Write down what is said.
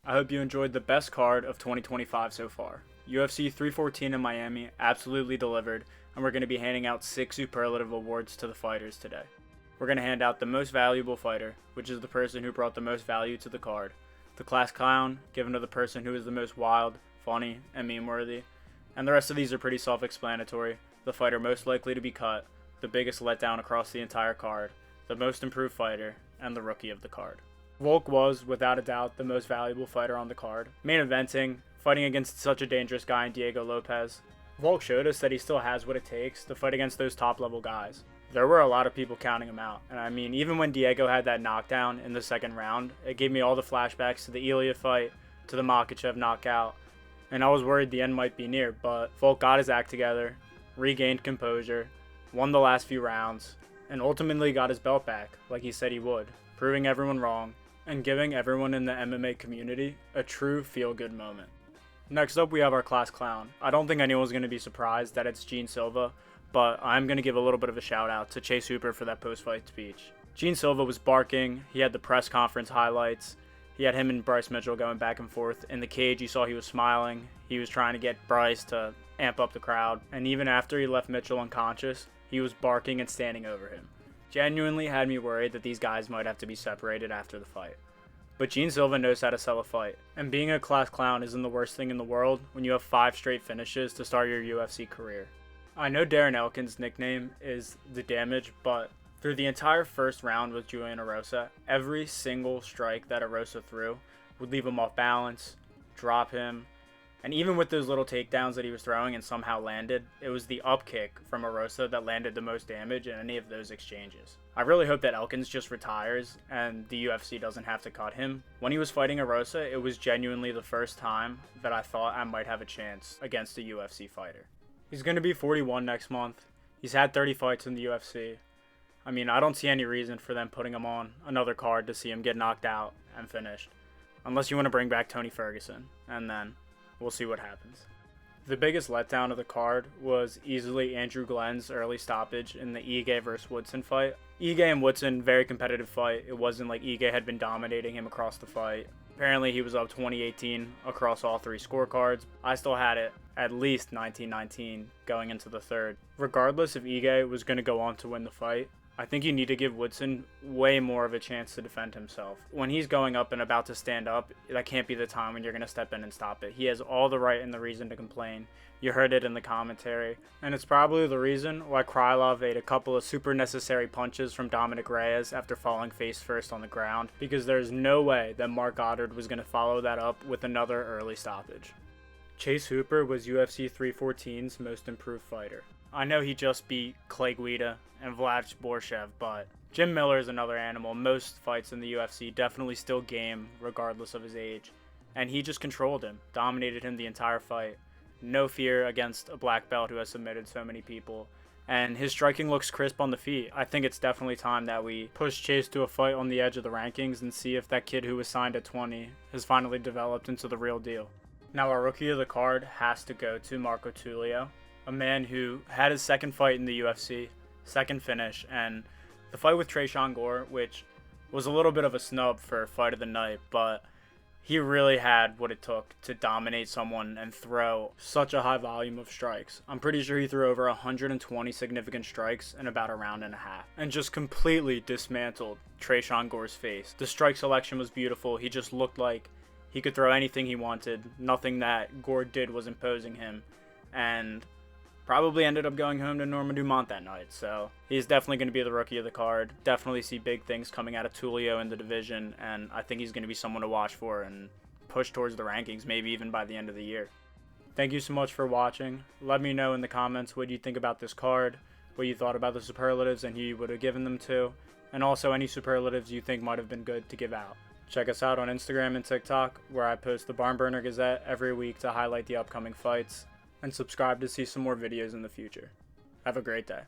I hope you enjoyed the best card of 2025 so far. UFC 314 in Miami absolutely delivered, and we're going to be handing out 6 Superlative Awards to the fighters today. We're going to hand out the most valuable fighter, which is the person who brought the most value to the card. The class clown, given to the person who is the most wild, funny, and meme-worthy. And the rest of these are pretty self-explanatory. The fighter most likely to be cut, the biggest letdown across the entire card, the most improved fighter, and the rookie of the card. Volk was, without a doubt, the most valuable fighter on the card. Main eventing, fighting against such a dangerous guy in Diego Lopes. Volk showed us that he still has what it takes to fight against those top-level guys. There were a lot of people counting him out, and I mean, even when Diego had that knockdown in the second round, it gave me all the flashbacks to the Ilya fight, to the Makhachev knockout, and I was worried the end might be near, but Volk got his act together, regained composure, won the last few rounds, and ultimately got his belt back, like he said he would, proving everyone wrong, and giving everyone in the MMA community a true feel-good moment. Next up, we have our class clown. I don't think anyone's going to be surprised that it's Gene Silva, but I'm going to give a little bit of a shout out to Chase Hooper for that post-fight speech. Gene Silva was barking, he had the press conference highlights, he had him and Bryce Mitchell going back and forth. In the cage, you saw he was smiling, he was trying to get Bryce to amp up the crowd, and even after he left Mitchell unconscious, he was barking and standing over him. Genuinely had me worried that these guys might have to be separated after the fight. But Gene Silva knows how to sell a fight, and being a class clown isn't the worst thing in the world when you have 5 straight finishes to start your UFC career. I know Darren Elkins' nickname is The Damage, but through the entire first round with Julian Erosa, every single strike that Erosa threw would leave him off balance, drop him, and even with those little takedowns that he was throwing and somehow landed, it was the up kick from Erosa that landed the most damage in any of those exchanges. I really hope that Elkins just retires and the UFC doesn't have to cut him. When he was fighting Erosa, it was genuinely the first time that I thought I might have a chance against a UFC fighter. He's going to be 41 next month. He's had 30 fights in the UFC. I mean, I don't see any reason for them putting him on another card to see him get knocked out and finished. Unless you want to bring back Tony Ferguson, and then we'll see what happens. The biggest letdown of the card was easily Andrew Glenn's early stoppage in the Ige vs. Woodson fight. Ige and Woodson, very competitive fight. It wasn't like Ige had been dominating him across the fight. Apparently he was up 20-18 across all 3 scorecards. I still had it at least 19-19 going into the third. Regardless if Ige was going to go on to win the fight, I think you need to give Woodson way more of a chance to defend himself. When he's going up and about to stand up, that can't be the time when you're going to step in and stop it. He has all the right and the reason to complain. You heard it in the commentary. And it's probably the reason why Krylov ate a couple of super necessary punches from Dominic Reyes after falling face first on the ground, because there's no way that Mark Goddard was going to follow that up with another early stoppage. Chase Hooper was UFC 314's most improved fighter. I know he just beat Clay Guida and Vlad Borshev, but Jim Miller is another animal. Most fights in the UFC definitely still game regardless of his age, and he just controlled him, dominated him the entire fight. No fear against a black belt who has submitted so many people, and his striking looks crisp on the feet. I think it's definitely time that we push Chase to a fight on the edge of the rankings and see if that kid who was signed at 20 has finally developed into the real deal. Now our rookie of the card has to go to Marco Tulio, a man who had his second fight in the UFC, second finish, and the fight with Tresean Gore, which was a little bit of a snub for fight of the night, but he really had what it took to dominate someone and throw such a high volume of strikes. I'm pretty sure he threw over 120 significant strikes in about a round and a half, and just completely dismantled Tresean Gore's face. The strike selection was beautiful. He just looked like he could throw anything he wanted. Nothing that Gore did was imposing him, and probably ended up going home to Norma Dumont that night. So he's definitely going to be the rookie of the card. Definitely see big things coming out of Tulio in the division, and I think he's going to be someone to watch for and push towards the rankings, maybe even by the end of the year. Thank you so much for watching. Let me know in the comments what you think about this card, what you thought about the superlatives and who you would have given them to, and also any superlatives you think might have been good to give out. Check us out on Instagram and TikTok, where I post the Barn Burner Gazette every week to highlight the upcoming fights, and subscribe to see some more videos in the future. Have a great day.